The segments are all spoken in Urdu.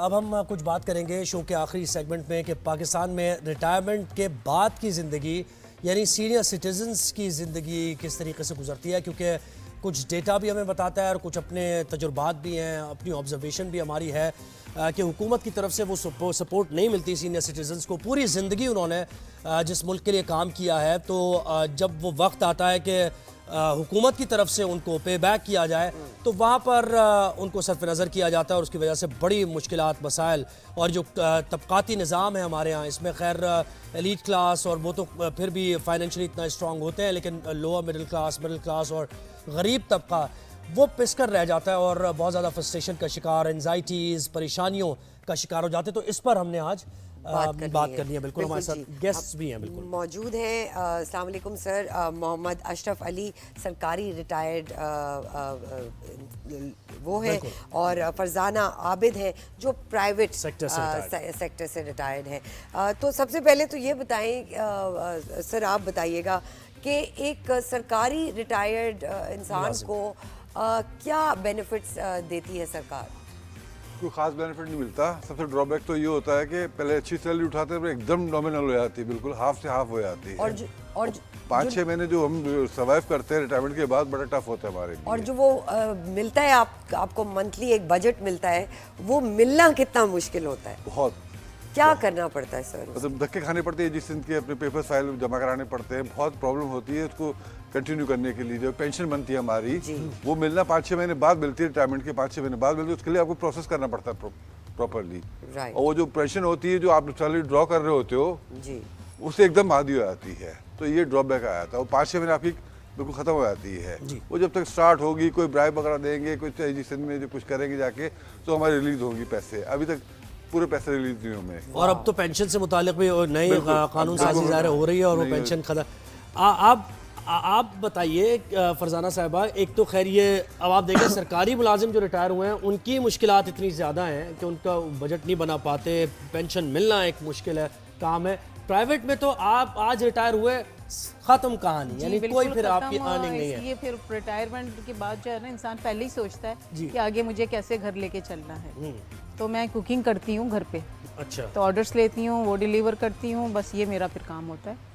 اب ہم کچھ بات کریں گے شو کے آخری سیگمنٹ میں کہ پاکستان میں ریٹائرمنٹ کے بعد کی زندگی یعنی سینئر سٹیزنز کی زندگی کس طریقے سے گزرتی ہے، کیونکہ کچھ ڈیٹا بھی ہمیں بتاتا ہے اور کچھ اپنے تجربات بھی ہیں، اپنی آبزرویشن بھی ہماری ہے کہ حکومت کی طرف سے وہ سپورٹ نہیں ملتی سینئر سٹیزنز کو۔ پوری زندگی انہوں نے جس ملک کے لیے کام کیا ہے، تو جب وہ وقت آتا ہے کہ حکومت کی طرف سے ان کو پے بیک کیا جائے تو وہاں پر ان کو صرف نظر کیا جاتا ہے، اور اس کی وجہ سے بڑی مشکلات، مسائل اور جو طبقاتی نظام ہے ہمارے ہاں، اس میں خیر ایلیٹ کلاس اور وہ تو پھر بھی فائنینشلی اتنا اسٹرانگ ہوتے ہیں، لیکن لوور مڈل کلاس اور غریب طبقہ وہ پس کر رہ جاتا ہے اور بہت زیادہ فرسٹریشن کا شکار، انزائٹیز، پریشانیوں کا شکار ہو جاتے ہیں۔ تو اس پر ہم نے آج بات کرنی ہے۔ بالکل ہمارے ساتھ گیسٹس بھی ہیں بالکل موجود ہیں۔ السلام علیکم سر۔ محمد اشرف علی سرکاری ریٹائرڈ وہ ہیں، اور فرزانہ عابد ہیں جو پرائیویٹ سیکٹر سے ریٹائرڈ ہیں۔ تو سب سے پہلے تو یہ بتائیں سر، آپ بتائیے گا کہ ایک سرکاری ریٹائرڈ انسان کو کیا بینیفٹس دیتی ہے سرکار؟ کوئی خاص بینیفٹ نہیں ملتا۔ سب سے ڈرا بیک تو یہ ہوتا ہے کہ پہلے اچھی سیلری اٹھاتے ہیں، ایک دم نامنل ہو جاتی ہے، بالکل ہاف سے ہاف ہو جاتی ہے، اور 5-6 مہینے جو ہم سروائیو کرتے ہیں ریٹائرمنٹ کے بعد بڑا ٹف ہوتا ہے ہمارے لیے۔ اور جو وہ ملتا ہے آپ کو منتھلی ایک بجٹ ملتا ہے، وہ ملنا کتنا مشکل ہوتا ہے؟ بہت۔ کیا کرنا پڑتا ہے سر؟ مطلب دھکے کھانے پڑتے ہیں، جس دن کے اپنے پیپر فائل جمع کرانے پڑتے ہیں، بہت پرابلم ہوتی ہے اس کو کنٹینیو کرنے کے لیے۔ جو پینشن بنتی ہے ہماری وہ ملنا 5-6 مہینے بعد ملتی ہے، ریٹائرمنٹ کے 5-6 مہینے بعد ملتی ہے، اس کے لیے آپ کو پروسیس کرنا پڑتا ہے پراپرلی۔ اور وہ جو پینشن ہوتی ہے جو آپ سیلری ڈرا کر رہے ہوتے ہو اس سے ایک دم آدھی ہو جاتی ہے، تو یہ ڈرا بیک آیا تھا۔ وہ 5-6 مہینے آپ کی بالکل ختم ہو جاتی ہے۔ وہ جب تک سٹارٹ ہوگی، کوئی برائب وغیرہ دیں گے، کوئی جس میں جو کچھ کریں گے جا کے، تو ہماری ریلیز ہوگی پیسے۔ ابھی تک پورے پیسے ریلیز نہیں ہوئے، اور اب تو پینشن سے متعلق بھی نئی قانون سازی ظاہر ہو رہی ہے اور وہ پینشن ختم۔ آپ بتائیے فرزانہ صاحبہ، ایک تو خیر یہ اب آپ دیکھیں سرکاری ملازم جو ریٹائر ہوئے ہیں ان کی مشکلات اتنی زیادہ ہیں کہ ان کا بجٹ نہیں بنا پاتے، پینشن ملنا ایک مشکل ہے کام ہے۔ پرائیویٹ میں تو آپ آج ریٹائر ہوئے، ختم کہانی، یعنی کوئی پھر آپ کی ارننگ نہیں ہے۔ یہ پھر ریٹائرمنٹ کے بعد جو ہے نا، انسان پہلے ہی سوچتا ہے کہ آگے مجھے کیسے گھر لے کے چلنا ہے۔ تو میں کوکنگ کرتی ہوں گھر پہ، اچھا، تو آرڈرز لیتی ہوں، وہ ڈیلیور کرتی ہوں، بس یہ میرا پھر کام ہوتا ہے،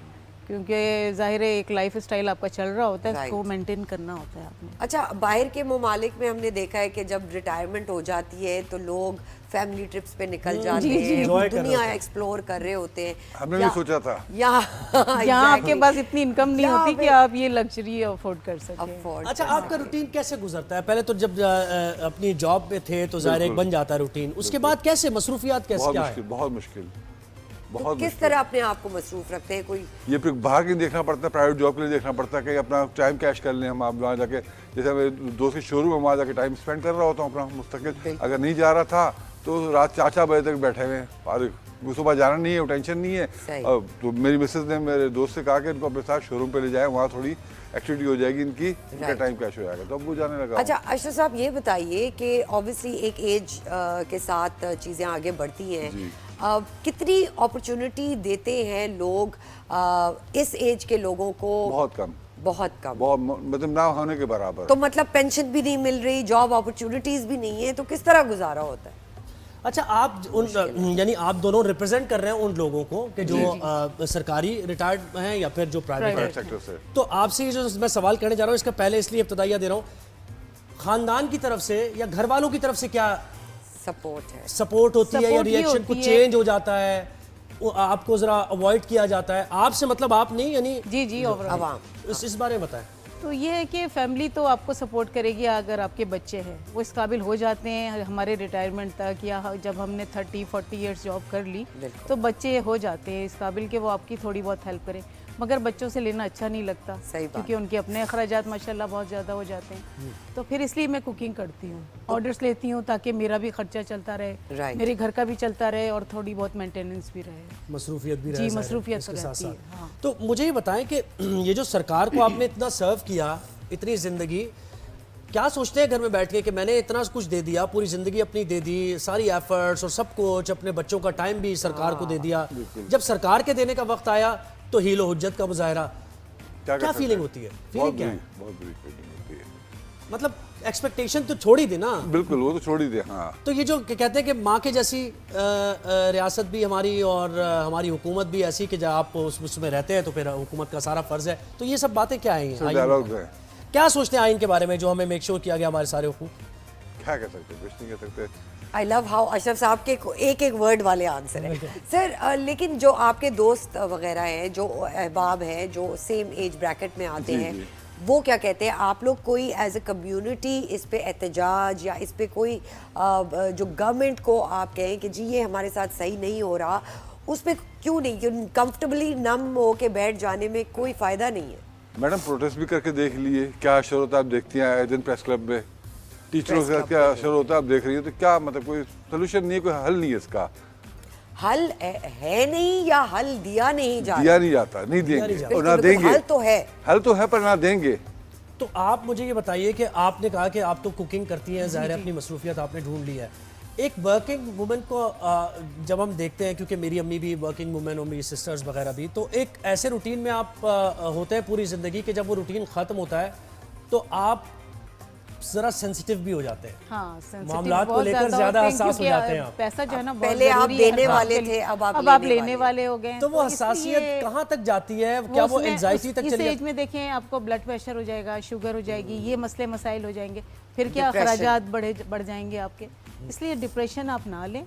کیونکہ ظاہر ہے ایک لائف اسٹائل آپ کا چل رہا ہوتا ہے، اس کو مینٹین کرنا ہوتا ہے آپ نے۔ اچھا، باہر کے ممالک میں ہم نے دیکھا ہے کہ جب ریٹائرمنٹ ہو جاتی ہے تو لوگ فیملی ٹرپس پہ نکل جاتے ہیں، دنیا ایکسپلور کر رہے ہوتے ہیں۔ ہم نے بھی سوچا تھا یہاں آپ کے پاس اتنی انکم نہیں ہوتی کہ آپ یہ لگژری افورڈ کر سکیں۔ اچھا، آپ کا روٹین کیسے گزرتا ہے؟ پہلے تو جب اپنی جاب پہ تھے تو ظاہر ایک بن جاتا ہے روٹین، اس کے بعد کیسے مصروفیات کیسے کیا ہے؟ بہت مشکل۔ کس طرح اپنے آپ کو مصروف رکھتے ہیں؟ کوئی یہ پھر باہر کے دیکھنا پڑتا ہے، پرائیویٹ جاب کے لیے دیکھنا پڑتا ہے کہ اپنا ٹائم کیش کر لیں ہم۔ آپ وہاں جا کے، جیسے میرے دوست کے شو روم میں وہاں جا کے ٹائم اسپینڈ کر رہا ہوتا ہوں اپنا مستقل۔ اگر نہیں جا رہا تھا تو رات 4-4 بجے تک بیٹھے ہوئے ہیں فارغ، صبح جانا نہیں ہے، ٹینشن نہیں ہے۔ تو میری مسز نے میرے دوست سے کہا کہ ان کو اپنے ساتھ شو روم پہ لے جائیں، وہاں تھوڑی ایکٹیویٹی ہو جائے گی ان کی، ان کا ٹائم کیش ہو جائے گا، تو اب وہ جانے لگا۔ اچھا اشرف صاحب، یہ بتائیے کہ اوبیسلی ایک ایج کے ساتھ چیزیں آگے بڑھتی ہیں، کتنی اپرچونٹی دیتے ہیں لوگ اس ایج کے لوگوں کو؟ بہت کم، مطلب نہ ہونے کے برابر۔ تو مطلب پینشن بھی نہیں مل رہی، جاب اپرچونٹیز بھی نہیں ہے، تو کس طرح گزارا ہوتا ہے؟ اچھا، آپ یعنی آپ دونوں ریپرزینٹ کر رہے ہیں ان لوگوں کو کہ جو سرکاری ریٹائرڈ ہیں یا پھر جو پرائیویٹ سیکٹر سے، تو آپ سے جو میں سوال کرنے جا رہا ہوں اس کا پہلے اس لیے ابتدائیہ دے رہا ہوں، خاندان کی طرف سے یا گھر والوں کی طرف سے کیا سپورٹ ہوتی ہے یا ریئیکشن کچھ چینج ہو جاتا ہے، آپ کو ذرا اوائڈ کیا جاتا ہے؟ آپ سے مطلب آپ نہیں، یعنی عوام، اس بارے میں بتائیں۔ تو یہ ہے کہ فیملی تو آپ کو سپورٹ کرے گی اگر آپ کے بچے ہیں، وہ اس قابل ہو جاتے ہیں ہمارے ریٹائرمنٹ تک، یا جب ہم نے 30-40 ایئرس جاب کر لی تو بچے ہو جاتے ہیں اس قابل کہ وہ آپ کی تھوڑی بہت ہیلپ کریں، مگر بچوں سے لینا اچھا نہیں لگتا کیونکہ ان کے اپنے اخراجات ماشاءاللہ بہت زیادہ ہو جاتے ہیں۔ تو پھر اس لیے میں کوکنگ کرتی ہوں، آرڈرز لیتی ہوں تاکہ میرا بھی خرچہ چلتا رہے، میرے گھر کا بھی چلتا رہے اور تھوڑی بہت مینٹیننس بھی رہے، مصروفیت بھی رہے۔ جی، مصروفیت رہتی ہے۔ تو مجھے یہ بتائیں کہ یہ جو سرکار کو آپ نے اتنا سرو کیا، اتنی زندگی، کیا سوچتے ہیں گھر میں بیٹھ کے کہ میں نے اتنا کچھ دے دیا، پوری زندگی اپنی دے دی، ساری ایفرٹس اور سب کچھ، اپنے بچوں کا ٹائم بھی سرکار کو دے دیا، جب سرکار کے دینے کا وقت آیا تو ہیل و حجت کا مظاہرہ، کیا فیلنگ ہوتی ہے؟ فیلنگ کیا ہے؟ بہت بری فیلنگ ہوتی ہے۔ مطلب ایکسپیکٹیشن تو چھوڑ ہی دے نا. بالکل وہ تو چھوڑ ہی دے. ہاں تو یہ جو کہتے ہیں کہ ماں کے جیسی ریاست بھی ہماری اور ہماری حکومت بھی ایسی کہ جب آپ اس میں رہتے ہیں تو پھر حکومت کا سارا فرض ہے, تو یہ سب باتیں کیا ہیں ڈائلاگ ہے. کیا سوچتے ہیں آئین کے بارے میں جو ہمیں میک شور کیا گیا ہمارے سارے حقوق؟ کیا کہہ سکتے, کچھ نہیں کہہ سکتے. آئی لو ہاؤ اشرف صاحب کے ایک ورڈ والے آنسر ہیں سر. لیکن جو آپ کے دوست وغیرہ ہیں, جو احباب ہیں, جو سیم ایج بریکٹ میں آتے ہیں, وہ کیا کہتے ہیں؟ آپ لوگ کوئی ایز اے کمیونٹی اس پہ احتجاج یا اس پہ کوئی جو گورنمنٹ کو آپ کہیں کہ جی یہ ہمارے ساتھ صحیح نہیں ہو رہا, اس پہ کیوں نہیں کمفرٹیبلی نم ہو کے بیٹھ جانے میں کوئی فائدہ نہیں ہے؟ میڈم پروٹیسٹ بھی کر کے دیکھ لیے, کیا اشر ہوتا ہے آپ دیکھتی ہیں آئے دن پریس کلب میں, ٹیچروں کے ساتھ کیا اشر ہوتا ہے آپ دیکھ رہی ہیں. تو کیا مطلب کوئی سولوشن نہیں ہے, کوئی حل نہیں ہے اس کا. حل ہے نہیں یا حل دیا نہیں جاتا؟ دیا نہیں جاتا, نہیں دیں گے اور نہ دیں گے. حل تو ہے, حل تو ہے پر نہ دیں گے. تو آپ مجھے یہ بتائیے کہ آپ نے کہا کہ آپ تو کوکنگ کرتی ہیں, ظاہر ہے اپنی مصروفیت آپ نے ڈھونڈ لی ہے. ایک ورکنگ وومن کو جب ہم دیکھتے ہیں, کیونکہ میری امی بھی ورکنگ وومن اور میری سسٹرز وغیرہ بھی, تو ایک ایسے روٹین میں آپ ہوتے ہیں پوری زندگی کہ جب وہ روٹین ختم ہوتا ہے تو آپ ذرا سینسیٹیو بھی ہو جاتے ہیں. ہاں, معاملات کو لے کر زیادہ حساس ہو جاتے ہیں آپ. پیسہ جو ہے نا پہلے آپ دینے والے تھے, اب آپ لینے والے ہو گئے. تو وہ حساسیت کہاں تک جاتی ہے؟ کیا وہ انزائٹی تک چلی جاتی ہے؟ اس ایج میں دیکھیں آپ کو بلڈ پریشر ہو جائے گا, شوگر ہو جائے گی, یہ مسئلے مسائل ہو جائیں گے, پھر کیا اخراجات بڑھ جائیں گے آپ کے. اس لیے ڈپریشن آپ نہ لیں,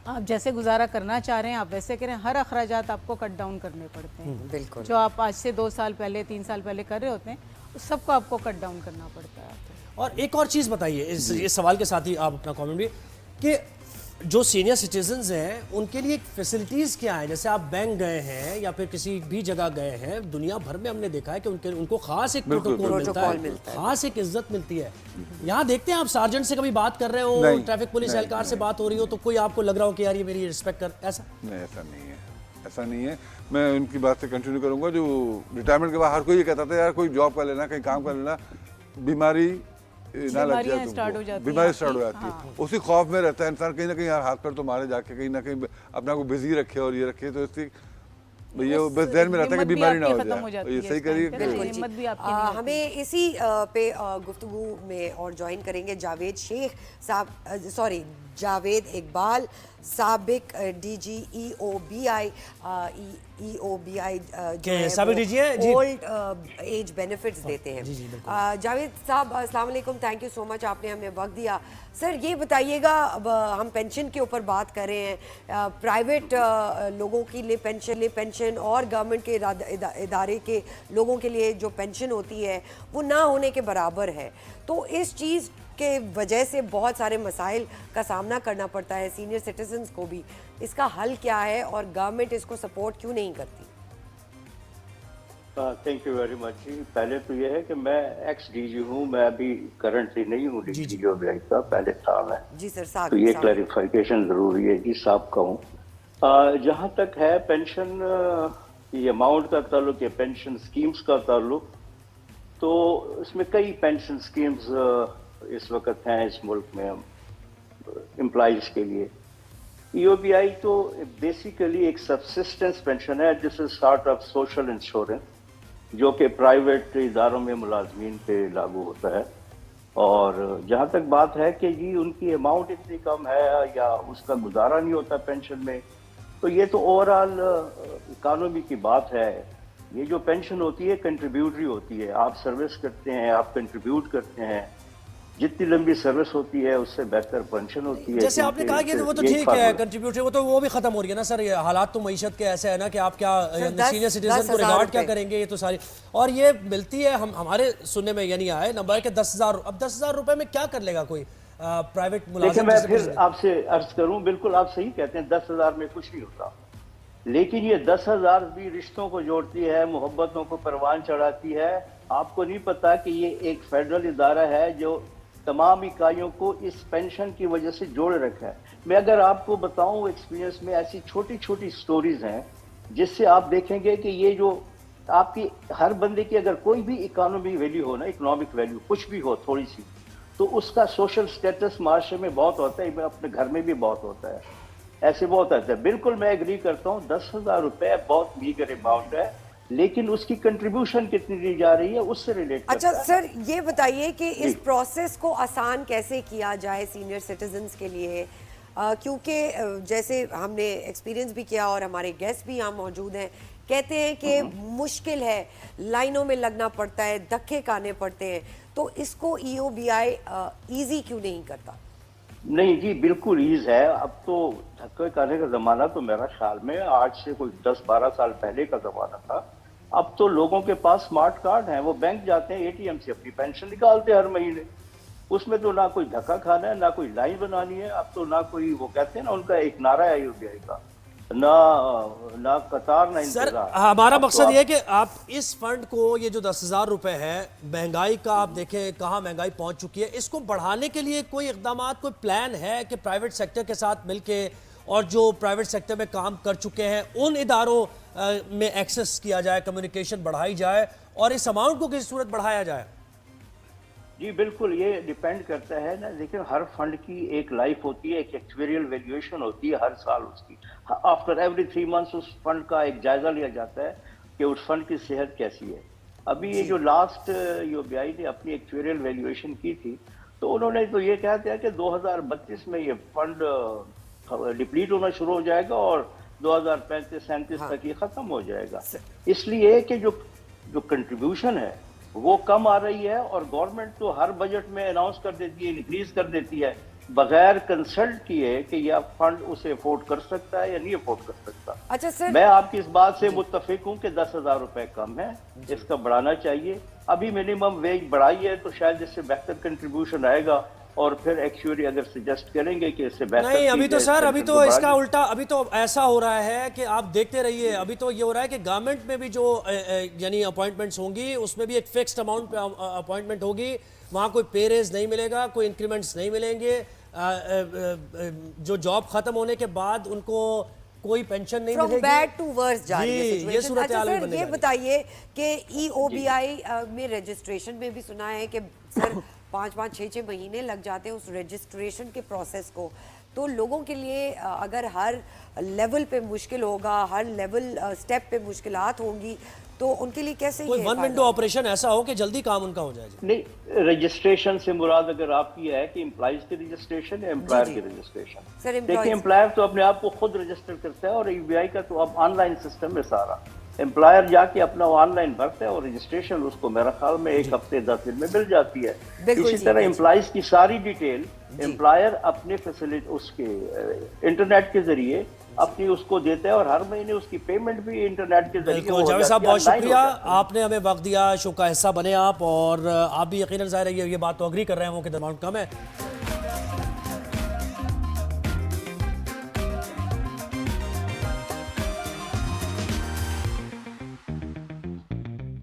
آپ جیسے گزارا کرنا چاہ رہے ہیں آپ ویسے کریں. ہر اخراجات آپ کو کٹ ڈاؤن کرنے پڑتے ہیں. بالکل جو آپ آج سے 2 سال پہلے 3 سال پہلے کر رہے ہوتے ہیں اس سب کو آپ کو کٹ ڈاؤن کرنا پڑتا ہے. اور ایک اور چیز بتائیے اس سوال کے ساتھ ہی آپ اپنا کامنٹ بھی, کہ جو سینئر سٹیزنز ہیں ان کے لیے فیسلٹیز کیا ہیں؟ جیسے آپ بینک گئے ہیں یا پھر کسی بھی جگہ گئے ہیں, دنیا بھر میں ہم نے دیکھا ہے کہ ان کو خاص ایک پروٹوکول ملتا ہے, خاص ایک عزت ملتی ہے. یہاں دیکھتے ہیں آپ سارجنٹ سے کبھی بات کر رہے ہو, ٹریفک پولیس اہلکار سے بات ہو رہی ہو, تو کوئی آپ کو لگ رہا ہو کہ یار یہ میری رسپیکٹ کر, ایسا نہیں, ایسا نہیں ہے, ایسا نہیں ہے. میں ان کی بات سے کنٹینیو کروں گا. جو ریٹائرمنٹ کے بعد ہر کوئی یہ کہتا تھا یار کوئی جاب کر لینا, کہیں کام کر لینا, بیماری نہ لگ جائے, بیماری اسٹارٹ ہو جاتی ہے. اسی خوف میں رہتا ہے انسان, کہیں نہ کہیں ہاتھ پر تو مارے جا کے, کہیں نہ کہیں اپنا کو بزی رکھے اور یہ رکھے, تو اس کی یہ بس ذہن میں رہتا ہے کہ بیماری نہ ہو جائے. یہ صحیح کریے. ہمیں اسی پہ گفتگو میں اور جوائن کریں گے جاوید شیخ صاحب, سوری جاوید اقبال, سابق ڈی جی ای او بی آئی اولڈ ایج بینیفٹس دیتے ہیں. جاوید صاحب السلام علیکم, تھینک یو سو مچ, آپ نے ہمیں وقت دیا. سر یہ بتائیے گا, اب ہم پینشن کے اوپر بات کر رہے ہیں, پرائیویٹ لوگوں کے لیے پینشن اور گورنمنٹ کے ادارے کے لوگوں کے لیے جو پینشن ہوتی ہے وہ نہ ہونے کے برابر ہے. تو اس چیز کے وجہ سے بہت سارے مسائل کا سامنا کرنا پڑتا ہے سینئر سٹیزنز کو بھی. اس کا حل کیا ہے اور گورنمنٹ اس کو سپورٹ کیوں نہیں کرتی؟ Thank you very much. پہلے تو یہ ہے کہ میں ایکس ڈی جی ہوں, میں ابھی کرنٹلی نہیں ہوں ڈی جی او بی آئی کا, پہلے تھا میں. جی سر, تو یہ کلیریفیکیشن ضروری ہے جی صاحب کا ہوں. جہاں تک ہے پینشن یہ اماؤنٹ کا تعلق ہے, پینشن اسکیمز کا تعلق, تو اس میں کئی پینشن اسکیمز اس وقت ہیں اس ملک میں امپلائیز کے لیے. ای او بی آئی تو بیسیکلی ایک سبسسٹنس پینشن ہے, جس is sort of social insurance, جو کہ پرائیویٹ اداروں میں ملازمین پہ لاگو ہوتا ہے. اور جہاں تک بات ہے کہ جی ان کی اماؤنٹ اتنی کم ہے یا اس کا گزارا نہیں ہوتا پینشن میں, تو یہ تو اوور آل اکانومی کی بات ہے. یہ جو پینشن ہوتی ہے کنٹریبیوٹری ہوتی ہے, آپ سروس کرتے ہیں, آپ کنٹریبیوٹ کرتے ہیں, جتنی لمبی سروس ہوتی ہے اس سے بہتر پینشن ہوتی ہے. جیسے آپ نے کہا کہ وہ تو ٹھیک ہے کنٹریبیوٹری, وہ بھی ختم ہو رہی ہے نا سر. یہ حالات تو معیشت کے ایسے ہے نا کہ آپ کیا سینئر سٹیزن کو ریگارڈ کیا کریں گے, یہ تو ساری. اور یہ ملتی ہے, ہمارے سننے میں یہ نہیں آئے نمبر کہ 10,000. اب 10,000 روپے میں کیا کر لے گا کوئی پرائیویٹ ملازم؟ میں پھر آپ سے عرض کروں, بالکل آپ صحیح کہتے ہیں, 10,000 میں کچھ نہیں ہوتا, لیکن یہ 10,000 بھی رشتوں کو جوڑتی ہے, محبتوں کو پروان چڑھاتی ہے. آپ کو نہیں پتا کہ یہ ایک فیڈرل ادارہ ہے جو تمام اکائیوں کو اس پینشن کی وجہ سے جوڑ رکھا ہے. میں اگر آپ کو بتاؤں ایکسپیرینس میں, ایسی چھوٹی چھوٹی سٹوریز ہیں جس سے آپ دیکھیں گے کہ یہ جو آپ کی ہر بندے کی اگر کوئی بھی اکانومی ویلیو ہو نا, اکنامک ویلیو کچھ بھی ہو تھوڑی سی, تو اس کا سوشل سٹیٹس معاشرے میں بہت ہوتا ہے, اپنے گھر میں بھی بہت ہوتا ہے, ایسے بہت آتا ہے. بالکل میں ایگری کرتا ہوں, 10,000 روپے بہت میگر اماؤنٹ ہے, لیکن اس کی کنٹریبیوشن کتنی دی جا رہی ہے اس سے ریلیٹ اچھا کرتا ہے. سر یہ بتائیے کہ اس پروسیس کو آسان کیسے کیا جائے سینئر سٹیزنز کے لیے، کیونکہ جیسے ہم نے ایکسپیرینس بھی کیا اور ہمارے گیسٹ بھی یہاں موجود ہیں، کہتے ہیں کہ مشکل ہے، لائنوں میں لگنا پڑتا ہے، دھکے کھانے پڑتے ہیں، تو اس کو ای او بی آئی ایزی کیوں نہیں کرتا؟ نہیں جی بالکل ایز ہے. اب تو دھکے کھانے کا زمانہ تو میرا خیال میں آج سے کوئی 10-12 سال پہلے کا زمانہ تھا. اب تو لوگوں کے پاس اسمارٹ کارڈ ہیں، وہ بینک جاتے ہیں، اے ٹی ایم سے اپنی پینشن نکالتے ہیں ہر مہینے. اس میں تو نہ کوئی دھکا کھانا ہے، نہ کوئی لائن بنانی ہے. اب تو نہ کوئی، وہ کہتے ہیں نا ان کا ایک نعرہ ہے UBI کا، نہ قطار نہ سر انتظار. ہمارا اب تو مقصد یہ ہے کہ آپ اس فنڈ کو، یہ جو 10,000 روپے ہے، مہنگائی کا آپ دیکھیں کہاں مہنگائی پہنچ چکی ہے، اس کو بڑھانے کے لیے کوئی اقدامات، کوئی پلان ہے کہ پرائیویٹ سیکٹر کے ساتھ مل کے اور جو پرائیویٹ سیکٹر میں کام کر چکے ہیں ان اداروں میں ایکسس کیا جائے، کمیونیکیشن بڑھائی جائے اور اس اماؤنٹ کو کسی صورت بڑھایا جائے؟ جی بالکل، یہ ڈیپینڈ کرتا ہے نا. لیکن ہر فنڈ کی ایک لائف ہوتی ہے، ایک ایکچوریل ویلیویشن ہوتی ہے ہر سال اس کی. آفٹر ایوری 3 months اس فنڈ کا ایک جائزہ لیا جاتا ہے کہ اس فنڈ کی صحت کیسی ہے. ابھی یہ جو لاسٹ UBI نے اپنی ایکچوریل ویلیویشن کی تھی تو انہوں نے تو یہ کہا تھا کہ 2032 میں یہ فنڈ ڈپلیٹ ہونا شروع ہو جائے گا اور 2035-37 تک یہ ختم ہو جائے گا. اس لیے کہ جو کنٹریبیوشن ہے وہ کم آ رہی ہے، اور گورنمنٹ تو ہر بجٹ میں اناؤنس کر دیتی ہے، انکریز کر دیتی ہے بغیر کنسلٹ کیے کہ یہ فنڈ اسے افورڈ کر سکتا ہے یا نہیں افورڈ کر سکتا. اچھا سر، میں آپ کی اس بات سے متفق ہوں کہ 10,000 روپے کم ہے، اس کا بڑھانا چاہیے. ابھی منیمم ویج بڑھائی ہے تو شاید اس سے بہتر کنٹریبیوشن آئے گا، اور پھر ایکچوری اگر سجیسٹ کریں گے کہ اس سے بہتر نہیں، ابھی تو سر ابھی تو اس کا بڑھا الٹا، ابھی تو ایسا ہو رہا ہے کہ آپ دیکھتے رہیے، ابھی تو یہ ہو رہا ہے کہ گورنمنٹ میں بھی جو یعنی اپوائنٹمنٹس ہوں گی اس میں بھی ایک فکسڈ اماؤنٹ پہ اپوائنٹمنٹ ہوگی، وہاں کوئی پے ریز نہیں ملے گا، کوئی انکریمنٹس نہیں ملیں گے. جو جاب ختم ہونے کے بعد ان کو کوئی پینشن نہیں ملے گی. فرام بیڈ ٹو ورس جا رہی ہے جی، یہ سچویشن. صورتحال اچھا بننے سر جا یہ رہی ہے. بتائیے کہ ای او بی آئی میں رجسٹریشن میں بھی سنا ہے کہ سر 5-6 مہینے لگ جاتے ہیں اس رجسٹریشن کے پروسیس کو. تو لوگوں کے لیے اگر ہر لیول پہ مشکل ہوگا، ہر لیول سٹیپ پہ مشکلات ہوں گی، تو ان کے لیے کیسے کوئی یہ ون ونڈو آپریشن ایسا ہو کہ جلدی کام ان کا ہو جائے. جی نہیں، رجسٹریشن سے مراد اگر آپ کی ہے کہ امپلائیز کی رجسٹریشن یا امپلائر کی رجسٹریشن. سر دیکھیں امپلائر تو اپنے آپ کو خود رجسٹر کرتا ہے، اور UBI کا تو اب آن لائن سسٹم ہے سارا. امپلائر جا کے اپنا آن لائن بھرتا ہے اور رجسٹریشن اس کو میرا خیال میں 1 ہفتے 10 دن میں مل جاتی ہے. اسی طرح امپلائیز کی ساری ڈیٹیل امپلائر اپنے فیسلٹی اس کے انٹرنیٹ کے ذریعے اپنی اس کو دیتا ہے، اور ہر مہینے اس کی پیمنٹ بھی انٹرنیٹ کے ذریعے. بالکل جاوید صاحب، بہت شکریہ، آپ نے ہمیں وقت دیا، شو کا حصہ بنے آپ، اور آپ بھی یقیناً ظاہر ہے یہ بات تو اگری کر رہے ہیں وہ کہ اماؤنٹ کم ہے.